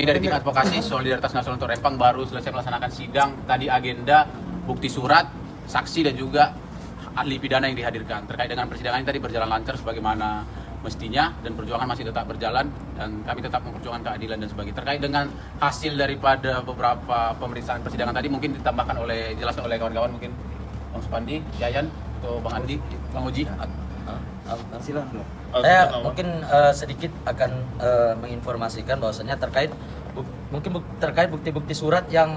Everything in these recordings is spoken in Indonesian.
Dari tim advokasi Solidaritas Nasional untuk Rempang baru selesai melaksanakan sidang. Tadi agenda bukti surat, saksi dan juga ahli pidana yang dihadirkan. Terkait dengan persidangan ini tadi berjalan lancar sebagaimana mestinya dan perjuangan masih tetap berjalan dan kami tetap memperjuangkan keadilan dan sebagainya. Terkait dengan hasil daripada beberapa pemeriksaan persidangan tadi mungkin ditambahkan dijelaskan oleh kawan-kawan, mungkin Bang Supandi, Yayan, atau Bang Andi, Bang Uji. Silakan. Saya mungkin sedikit akan menginformasikan bahwasannya terkait bukti-bukti surat yang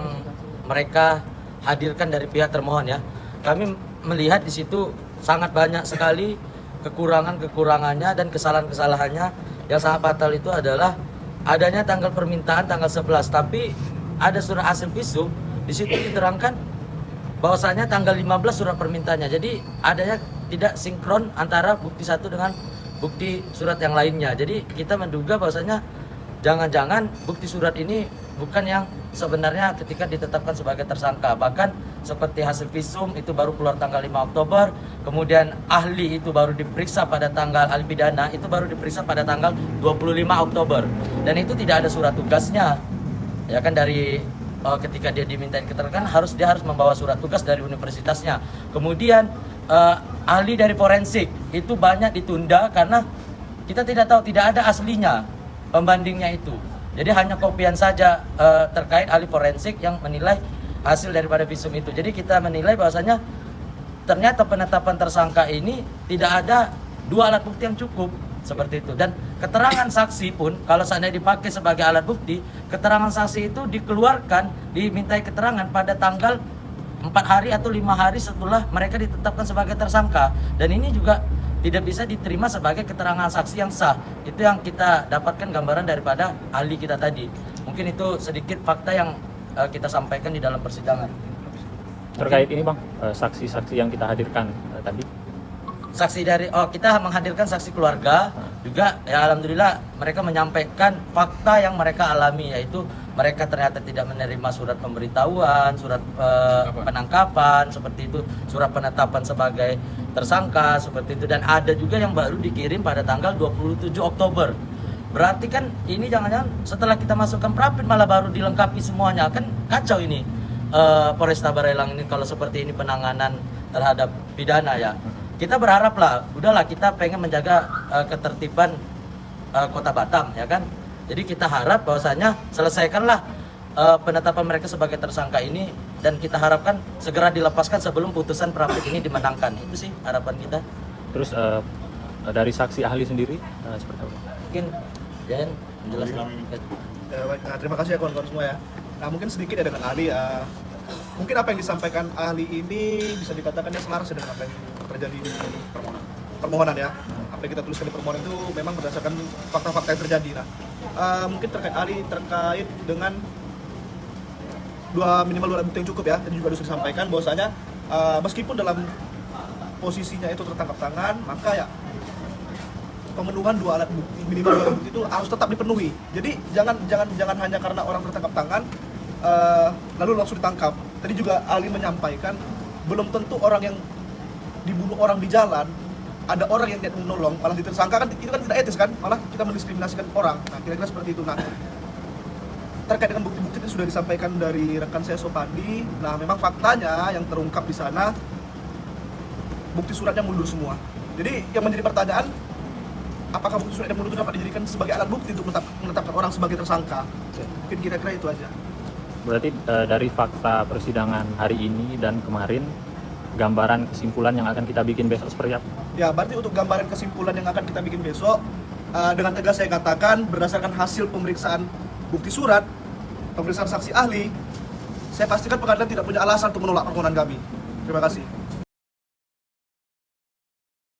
mereka hadirkan dari pihak termohon ya. Kami melihat di situ sangat banyak sekali kekurangannya dan kesalahan-kesalahannya. Yang sangat fatal itu adalah adanya tanggal permintaan tanggal 11, tapi ada surat hasil visum di situ diterangkan bahwasanya tanggal 15 surat permintaannya. Jadi adanya tidak sinkron antara bukti satu dengan bukti surat yang lainnya. Jadi kita menduga bahwasanya jangan-jangan bukti surat ini bukan yang sebenarnya ketika ditetapkan sebagai tersangka. Bahkan seperti hasil visum itu baru keluar tanggal 5 Oktober, kemudian ahli itu baru diperiksa pada tanggal ahli pidana itu baru diperiksa pada tanggal 25 Oktober. Dan itu tidak ada surat tugasnya. Ya kan dari ketika dia dimintain keterangan dia harus membawa surat tugas dari universitasnya. Kemudian ahli dari forensik itu banyak ditunda karena kita tidak tahu, tidak ada aslinya pembandingnya itu. Jadi hanya kopian saja terkait ahli forensik yang menilai hasil daripada visum itu. Jadi kita menilai bahwasanya ternyata penetapan tersangka ini tidak ada dua alat bukti yang cukup seperti itu. Dan keterangan saksi pun kalau seandainya dipakai sebagai alat bukti, keterangan saksi itu dikeluarkan, dimintai keterangan pada tanggal 4 hari atau 5 hari setelah mereka ditetapkan sebagai tersangka. Dan ini juga tidak bisa diterima sebagai keterangan saksi yang sah. Itu yang kita dapatkan gambaran daripada ahli kita tadi. Mungkin itu sedikit fakta yang kita sampaikan di dalam persidangan. Terkait ini Bang, saksi-saksi yang kita hadirkan tadi. Saksi dari kita menghadirkan saksi keluarga juga ya, alhamdulillah mereka menyampaikan fakta yang mereka alami, yaitu mereka ternyata tidak menerima surat pemberitahuan, surat penangkapan seperti itu, surat penetapan sebagai tersangka seperti itu, dan ada juga yang baru dikirim pada tanggal 27 Oktober. Berarti kan ini jangan-jangan setelah kita masukkan Prapit malah baru dilengkapi semuanya, kan kacau ini Polresta Barelang ini kalau seperti ini penanganan terhadap pidana ya. Kita berharap lah, udahlah kita pengen menjaga ketertiban Kota Batam ya kan. Jadi kita harap bahwasanya selesaikanlah penetapan mereka sebagai tersangka ini, dan kita harapkan segera dilepaskan sebelum putusan Prapit ini dimenangkan. Itu sih harapan kita. Terus dari saksi ahli sendiri seperti apa? Mungkin Jan menjelaskan. Terima kasih ya kawan-kawan semua ya. Nah mungkin sedikit ya dengan ahli. Mungkin apa yang disampaikan ahli ini bisa dikatakan selaras dengan apa yang terjadi di permohonan ya. Apa yang kita tuliskan di permohonan itu memang berdasarkan fakta-fakta yang terjadi. Nah, mungkin terkait ahli terkait dengan minimal dua alat bukti yang cukup ya. Tadi juga sudah disampaikan bahwasanya meskipun dalam posisinya itu tertangkap tangan, maka ya pemenuhan dua alat bukti, minimal dua alat bukti itu harus tetap dipenuhi. Jadi jangan hanya karena orang tertangkap tangan lalu langsung ditangkap. Tadi juga ahli menyampaikan belum tentu orang yang dibunuh orang di jalan ada orang yang tidak menolong malah ditersangka, kan itu kan tidak etis kan, malah kita mendiskriminasikan orang. Nah kira-kira seperti itu. Nah terkait dengan bukti-bukti itu sudah disampaikan dari rekan saya Sopandi. Nah memang faktanya yang terungkap di sana bukti suratnya mundur semua. Jadi yang menjadi pertanyaan, apakah bukti surat yang mundur itu dapat dijadikan sebagai alat bukti untuk menetapkan orang sebagai tersangka? Mungkin kira-kira itu aja. Berarti dari fakta persidangan hari ini dan kemarin, gambaran kesimpulan yang akan kita bikin besok seperti apa? Ya, berarti untuk gambaran kesimpulan yang akan kita bikin besok, dengan tegas saya katakan berdasarkan hasil pemeriksaan bukti surat, pemeriksaan saksi ahli, saya pastikan pengadilan tidak punya alasan untuk menolak permohonan kami. Terima kasih.